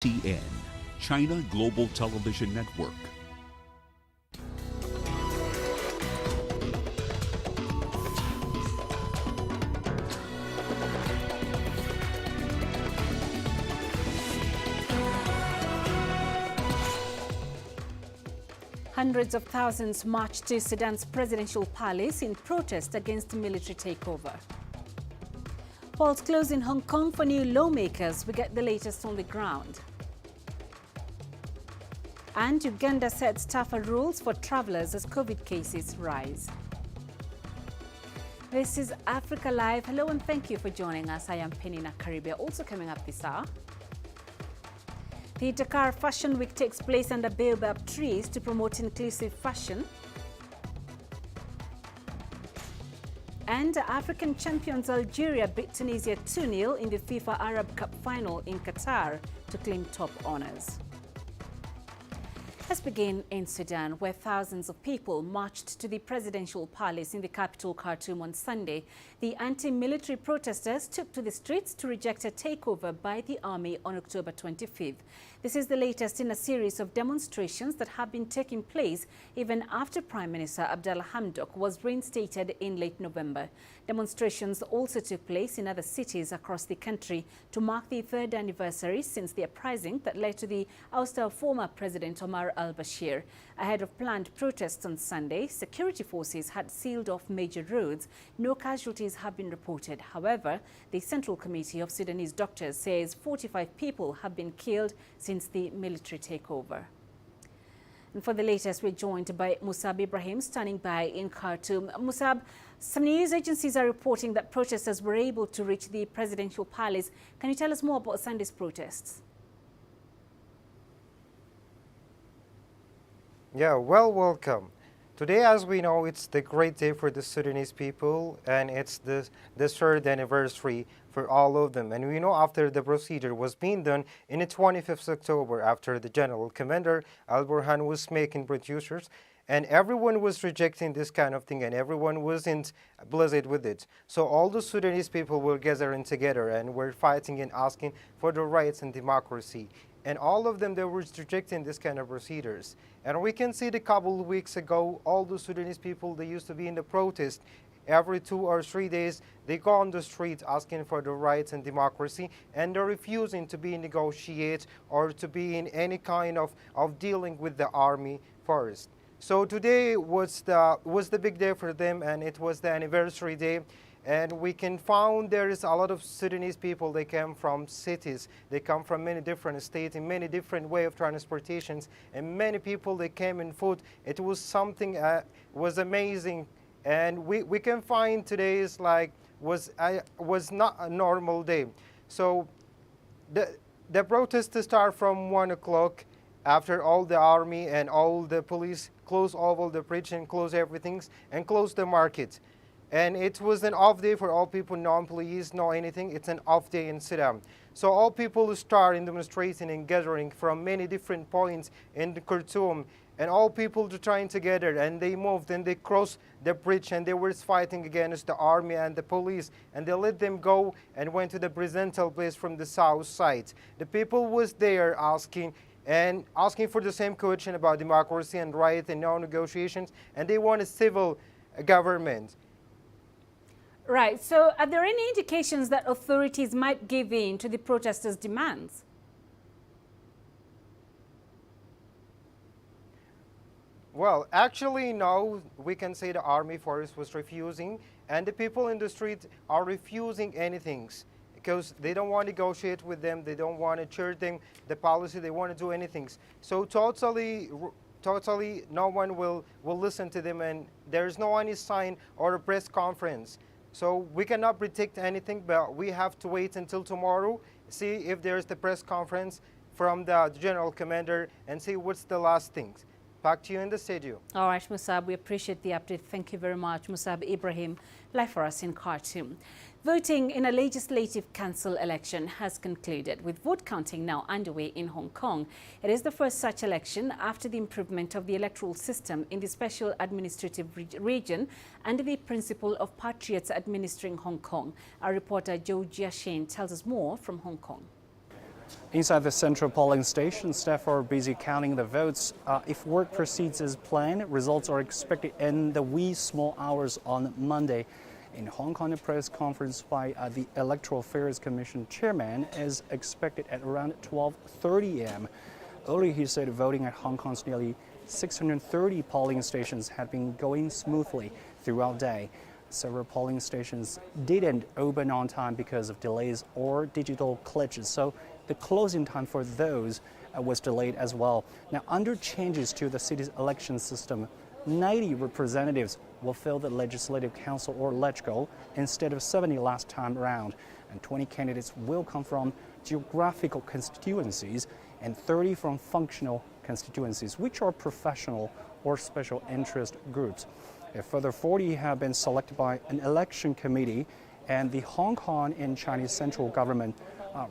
CGTN, China Global Television Network. Hundreds of thousands marched to Sudan's presidential palace in protest against the military takeover. Polls close in Hong Kong for new lawmakers. We get the latest on the ground. And Uganda sets tougher rules for travelers as COVID cases rise. This is Africa Live. Hello and thank you for joining us. I am Peninah Karibe. Also coming up this hour, the Dakar Fashion Week takes place under baobab trees to promote inclusive fashion. And African champions Algeria beat Tunisia 2-0 in the FIFA Arab Cup final in Qatar to claim top honors. Let's begin in Sudan, where thousands of people marched to the presidential palace in the capital Khartoum on Sunday. The anti-military protesters took to the streets to reject a takeover by the army on October 25th. This is the latest in a series of demonstrations that have been taking place even after Prime Minister Abdallah Hamdok was reinstated in late November. Demonstrations also took place in other cities across the country to mark the third anniversary since the uprising that led to the ouster of former President Omar al-Bashir. Ahead of planned protests on Sunday, security forces had sealed off major roads. No casualties have been reported. However, the Central Committee of Sudanese Doctors says 45 people have been killed since the military takeover. And for the latest, we're joined by Musab Ibrahim, standing by in Khartoum. Musab, some news agencies are reporting that protesters were able to reach the presidential palace. Can you tell us more about Sunday's protests? Yeah, welcome. Today, as we know, it's the great day for the Sudanese people, and it's the third anniversary for all of them. And we know after the procedure was being done in the 25th October, after the General Commander Al-Burhan was making producers, and everyone was rejecting this kind of thing, and everyone wasn't pleased with it. So all the Sudanese people were gathering together and were fighting and asking for the rights and democracy. And all of them, they were rejecting this kind of procedures. And we can see the couple of weeks ago, all the Sudanese people, they used to be in the protest. Every 2 or 3 days, they go on the street asking for the rights and democracy, and they're refusing to be negotiate or to be in any kind of dealing with the army first. So today was the big day for them, and it was the anniversary day. And we can find there is a lot of Sudanese people. They come from cities. They come from many different states in many different way of transportations. And many people, they came in foot. It was something was amazing. And we can find today is like was not a normal day. So the protest start from 1 o'clock after all the army and all the police close all the bridge and close everything and close the market. And it was an off day for all people, no employees, no anything. It's an off day in Sudan. So all people start in demonstrating and gathering from many different points in the Khartoum. And all people are trying together, and they moved and they crossed the bridge, and they were fighting against the army and the police. And they let them go and went to the presidential place from the south side. The people was there asking for the same question about democracy and rights and no negotiations. And they want a civil government. Right. So are there any indications that authorities might give in to the protesters' demands? Well, actually, no. We can say the army force was refusing, and the people in the street are refusing anything because they don't want to negotiate with them. They don't want to change them, the policy. They want to do anything. So totally, no one will listen to them, and there's no any sign or a press conference. So we cannot predict anything, but we have to wait until tomorrow, see if there's the press conference from the General Commander and see what's the last things. Back to you in the studio. All right, Musab, we appreciate the update. Thank you very much. Musab Ibrahim, live for us in Khartoum. Voting in a legislative council election has concluded, with vote counting now underway in Hong Kong. It is the first such election after the improvement of the electoral system in the special administrative region under the principle of patriots administering Hong Kong. Our reporter Joe Jiashane tells us more from Hong Kong. Inside the central polling station, staff are busy counting the votes. If work proceeds as planned, results are expected in the wee small hours on Monday. In Hong Kong, a press conference by the Electoral Affairs Commission chairman is expected at around 12:30 a.m. Earlier, he said voting at Hong Kong's nearly 630 polling stations had been going smoothly throughout the day. Several polling stations didn't open on time because of delays or digital glitches, so the closing time for those was delayed as well. Now, under changes to the city's election system, 90 representatives will fill the Legislative Council or LegCo instead of 70 last time around, and 20 candidates will come from geographical constituencies and 30 from functional constituencies, which are professional or special interest groups. A further 40 have been selected by an election committee, and the Hong Kong and Chinese central government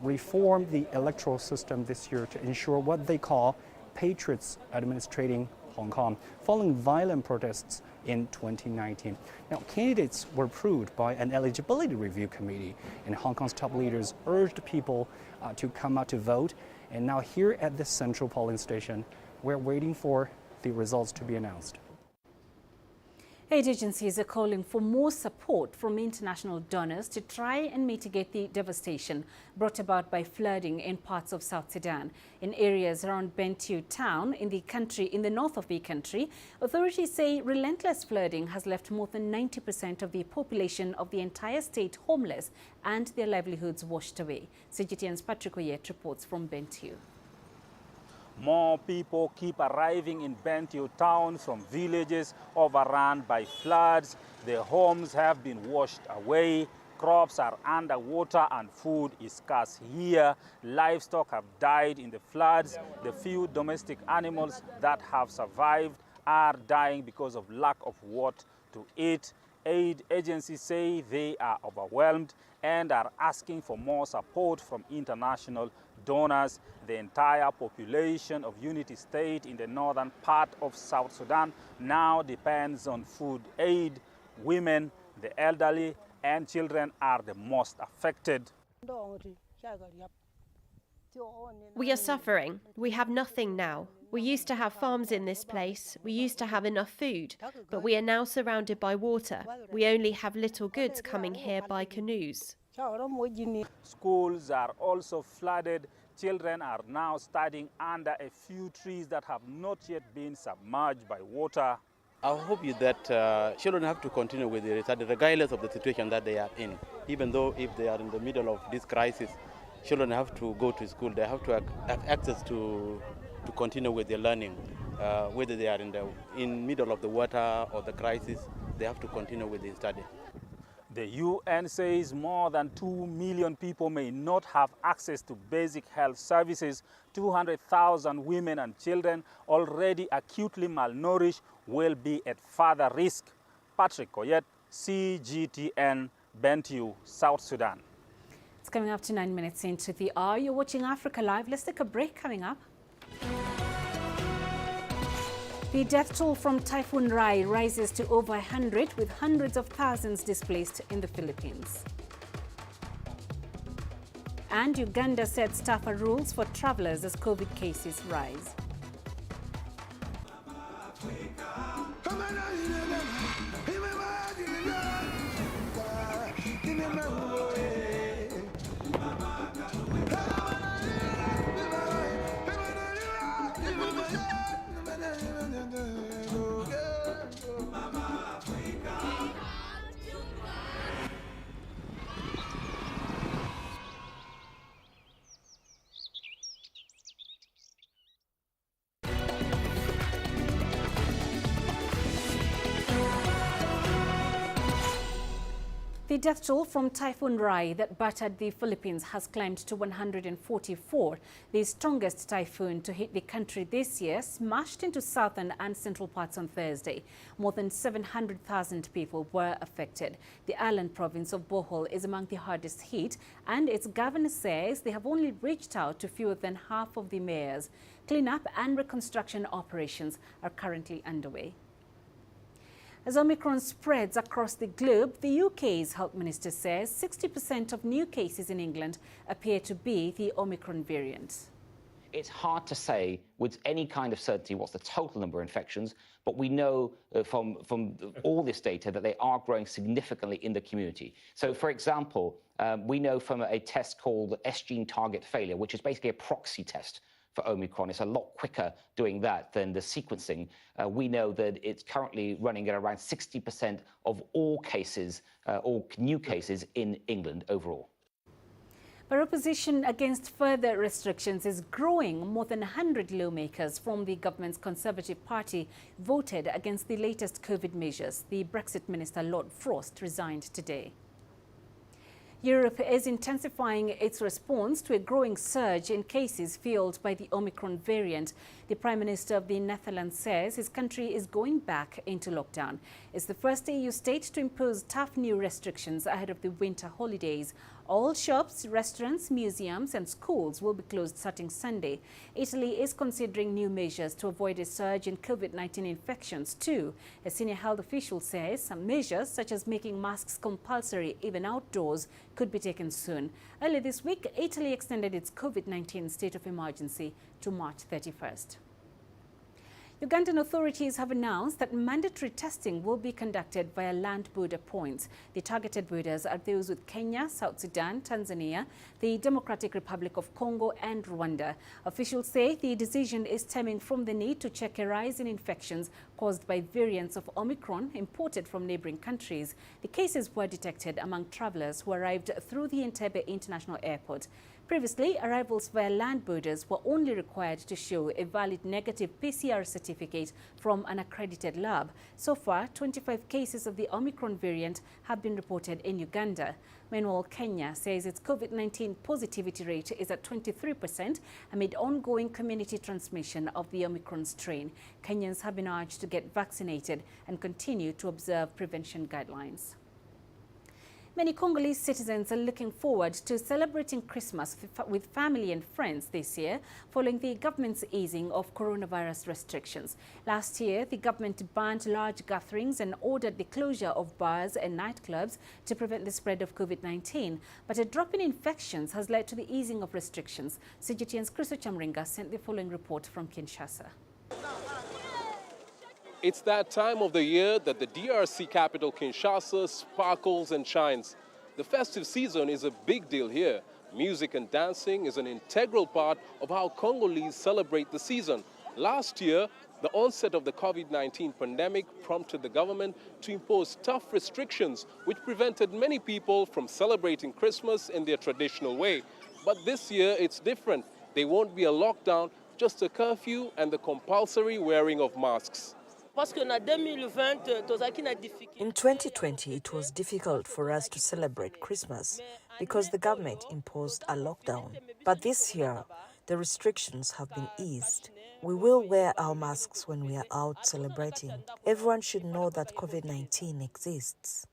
reformed the electoral system this year to ensure what they call patriots administrating Hong Kong, following violent protests in 2019. Now, candidates were approved by an eligibility review committee, and Hong Kong's top leaders urged people to come out to vote. And now here at the central polling station, we're waiting for the results to be announced. Aid agencies are calling for more support from international donors to try and mitigate the devastation brought about by flooding in parts of South Sudan. In areas around Bentiu town in the north of the country, authorities say relentless flooding has left more than 90% of the population of the entire state homeless and their livelihoods washed away. CGTN's Patrick Oyet reports from Bentiu. More people keep arriving in Bentiu town from villages overrun by floods. Their homes have been washed away. Crops are underwater and food is scarce here. Livestock have died in the floods. The few domestic animals that have survived are dying because of lack of what to eat. Aid agencies say they are overwhelmed and are asking for more support from international donors. The entire population of Unity State in the northern part of South Sudan now depends on food aid. Women, the elderly, and children are the most affected. We are suffering. We have nothing now. We used to have farms in this place. We used to have enough food, but we are now surrounded by water. We only have little goods coming here by canoes. Schools are also flooded. Children are now studying under a few trees that have not yet been submerged by water. Our hope is that children have to continue with their study regardless of the situation that they are in. Even though if they are in the middle of this crisis, children have to go to school. They have to have access to continue with their learning. Whether they are in middle of the water or the crisis, they have to continue with their study. The UN says more than 2 million people may not have access to basic health services. 200,000 women and children already acutely malnourished will be at further risk. Patrick Oyet, CGTN, Bentiu, South Sudan. It's coming up to 9 minutes into the hour. You're watching Africa Live. Let's take a break. Coming up. The death toll from Typhoon Rai rises to over 100, with hundreds of thousands displaced in the Philippines. And Uganda sets tougher rules for travelers as COVID cases rise. The death toll from Typhoon Rai that battered the Philippines has climbed to 144. The strongest typhoon to hit the country this year smashed into southern and central parts on Thursday. More than 700,000 people were affected. The island province of Bohol is among the hardest hit, and its governor says they have only reached out to fewer than half of the mayors. Cleanup and reconstruction operations are currently underway. As Omicron spreads across the globe, the UK's health minister says 60% of new cases in England appear to be the Omicron variant. It's hard to say with any kind of certainty what's the total number of infections, but we know from all this data that they are growing significantly in the community. So, for example, we know from a test called S-gene target failure, which is basically a proxy test for Omicron. It's a lot quicker doing that than the sequencing. We know that it's currently running at around 60% of all cases, all new cases in England overall. But opposition against further restrictions is growing. More than 100 lawmakers from the government's Conservative Party voted against the latest COVID measures. The Brexit Minister Lord Frost resigned today. Europe is intensifying its response to a growing surge in cases fueled by the Omicron variant. The Prime Minister of the Netherlands says his country is going back into lockdown. It's the first EU state to impose tough new restrictions ahead of the winter holidays. All shops, restaurants, museums and schools will be closed starting Sunday. Italy is considering new measures to avoid a surge in COVID-19 infections too. A senior health official says some measures, such as making masks compulsory even outdoors, could be taken soon. Earlier this week, Italy extended its COVID-19 state of emergency to March 31st. Ugandan authorities have announced that mandatory testing will be conducted via land border points. The targeted borders are those with Kenya, South Sudan, Tanzania, the Democratic Republic of Congo and Rwanda. Officials say the decision is stemming from the need to check a rise in infections caused by variants of Omicron imported from neighboring countries. The cases were detected among travelers who arrived through the Entebbe International Airport. Previously, arrivals via land borders were only required to show a valid negative PCR certificate from an accredited lab. So far, 25 cases of the Omicron variant have been reported in Uganda. Meanwhile, Kenya says its COVID-19 positivity rate is at 23% amid ongoing community transmission of the Omicron strain. Kenyans have been urged to get vaccinated and continue to observe prevention guidelines. Many Congolese citizens are looking forward to celebrating Christmas with family and friends this year, following the government's easing of coronavirus restrictions. Last year, the government banned large gatherings and ordered the closure of bars and nightclubs to prevent the spread of COVID-19. But a drop in infections has led to the easing of restrictions. CGTN's Chris Chamringa sent the following report from Kinshasa. It's that time of the year that the DRC capital Kinshasa sparkles and shines. The festive season is a big deal here. Music and dancing is an integral part of how Congolese celebrate the season. Last year, the onset of the COVID-19 pandemic prompted the government to impose tough restrictions, which prevented many people from celebrating Christmas in their traditional way. But this year, it's different. There won't be a lockdown, just a curfew and the compulsory wearing of masks. In 2020, it was difficult for us to celebrate Christmas because the government imposed a lockdown. But this year, the restrictions have been eased. We will wear our masks when we are out celebrating. Everyone should know that COVID-19 exists.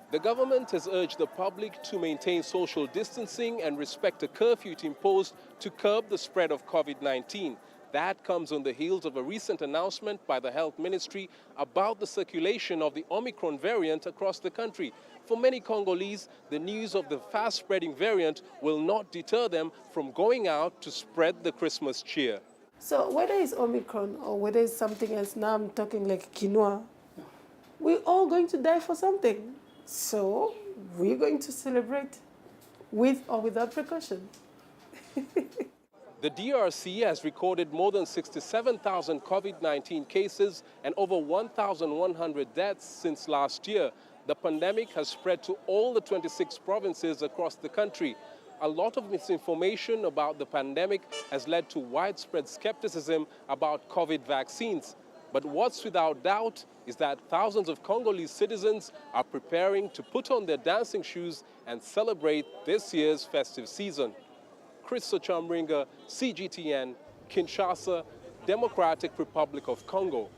The government has urged the public to maintain social distancing and respect a curfew it imposed to curb the spread of COVID-19. That comes on the heels of a recent announcement by the Health Ministry about the circulation of the Omicron variant across the country. For many Congolese, the news of the fast-spreading variant will not deter them from going out to spread the Christmas cheer. So whether it's Omicron or whether it's something else, now I'm talking like quinoa, we're all going to die for something. So we're going to celebrate with or without precaution. The DRC has recorded more than 67,000 COVID-19 cases and over 1,100 deaths since last year. The pandemic has spread to all the 26 provinces across the country. A lot of misinformation about the pandemic has led to widespread skepticism about COVID vaccines. But what's without doubt is that thousands of Congolese citizens are preparing to put on their dancing shoes and celebrate this year's festive season. Chris Chamringa, CGTN, Kinshasa, Democratic Republic of Congo.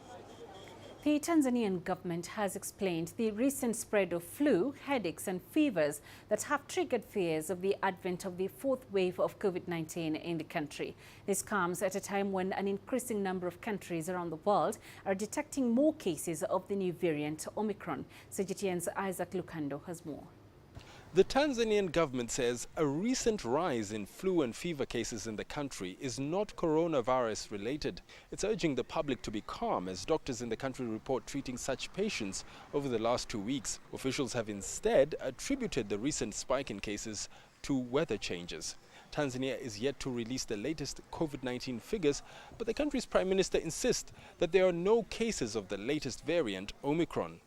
The Tanzanian government has explained the recent spread of flu, headaches and fevers that have triggered fears of the advent of the fourth wave of COVID-19 in the country. This comes at a time when an increasing number of countries around the world are detecting more cases of the new variant Omicron. CGTN's Isaac Lukando has more. The Tanzanian government says a recent rise in flu and fever cases in the country is not coronavirus related. It's urging the public to be calm as doctors in the country report treating such patients over the last 2 weeks. Officials have instead attributed the recent spike in cases to weather changes. Tanzania is yet to release the latest COVID-19 figures, but the country's prime minister insists that there are no cases of the latest variant, Omicron.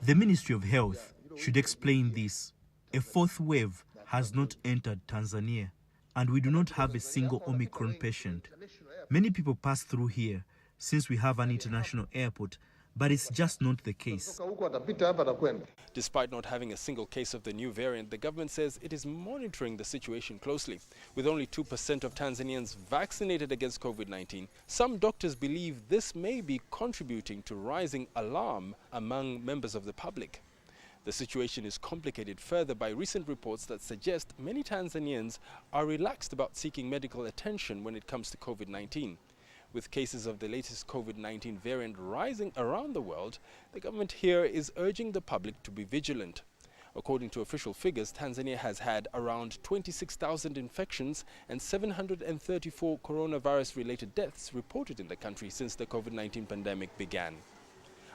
The Ministry of Health should explain this. A fourth wave has not entered Tanzania, and we do not have a single Omicron patient. Many people pass through here since we have an international airport, but it's just not the case. Despite not having a single case of the new variant, the government says it is monitoring the situation closely. With only 2% of Tanzanians vaccinated against COVID-19, some doctors believe this may be contributing to rising alarm among members of the public. The situation is complicated further by recent reports that suggest many Tanzanians are relaxed about seeking medical attention when it comes to COVID-19. With cases of the latest COVID-19 variant rising around the world, the government here is urging the public to be vigilant. According to official figures, Tanzania has had around 26,000 infections and 734 coronavirus-related deaths reported in the country since the COVID-19 pandemic began.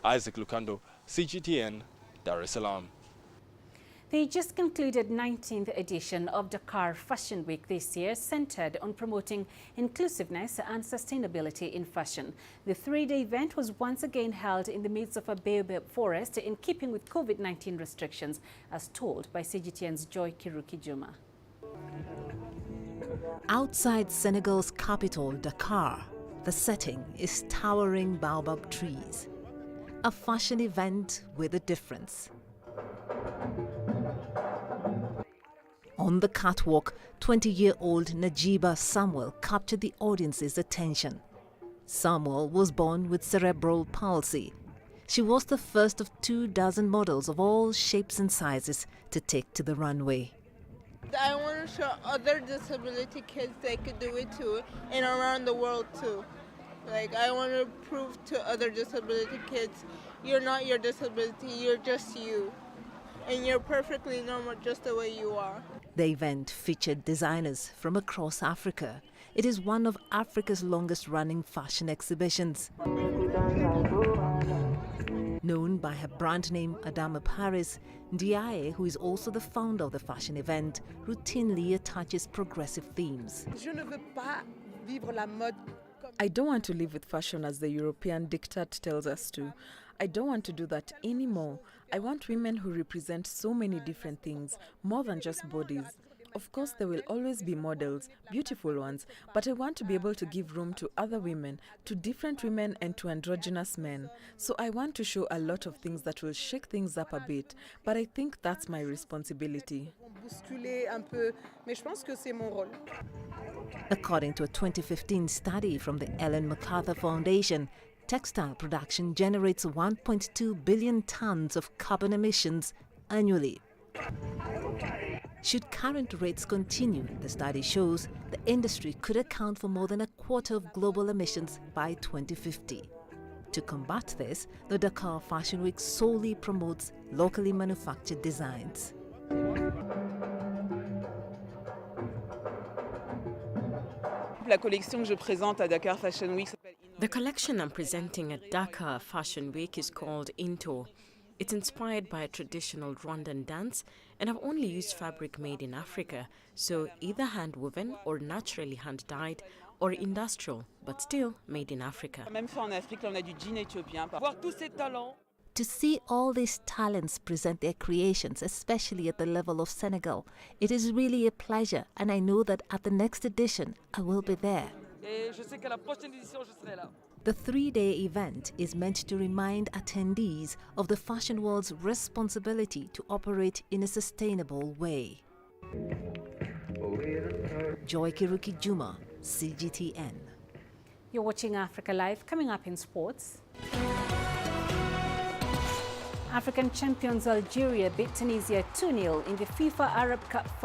Isaac Lukando, CGTN, Dar es Salaam. The just concluded 19th edition of Dakar Fashion Week this year centered on promoting inclusiveness and sustainability in fashion. The three-day event was once again held in the midst of a baobab forest in keeping with COVID-19 restrictions, as told by CGTN's Joy Kiruki-Juma. Outside Senegal's capital, Dakar, the setting is towering baobab trees. A fashion event with a difference. On the catwalk, 20-year-old Najiba Samuel captured the audience's attention. Samuel was born with cerebral palsy. She was the first of 24 models of all shapes and sizes to take to the runway. I want to show other disability kids they could do it too, and around the world too. Like, I want to prove to other disability kids, you're not your disability, you're just you. And you're perfectly normal just the way you are. The event featured designers from across Africa. It is one of Africa's longest-running fashion exhibitions. Known by her brand name Adama Paris, Ndiaye, who is also the founder of the fashion event, routinely attaches progressive themes. I don't want to live with fashion as the European diktat tells us to. I don't want to do that anymore. I want women who represent so many different things, more than just bodies. Of course, there will always be models, beautiful ones, but I want to be able to give room to other women, to different women and to androgynous men. So I want to show a lot of things that will shake things up a bit, but I think that's my responsibility. According to a 2015 study from the Ellen MacArthur Foundation, textile production generates 1.2 billion tons of carbon emissions annually. Should current rates continue, the study shows the industry could account for more than a quarter of global emissions by 2050. To combat this, the Dakar Fashion Week solely promotes locally manufactured designs. The collection I'm presenting at Dakar Fashion Week is called Into. It's inspired by a traditional Rwandan dance, and I've only used fabric made in Africa, so either hand-woven or naturally hand-dyed or industrial, but still made in Africa. To see all these talents present their creations, especially at the level of Senegal, it is really a pleasure, and I know that at the next edition I will be there. The three-day event is meant to remind attendees of the fashion world's responsibility to operate in a sustainable way. Joy Kiruki Juma, CGTN. You're watching Africa Live. Coming up in sports. African champions Algeria beat Tunisia 2-0 in the FIFA Arab Cup final.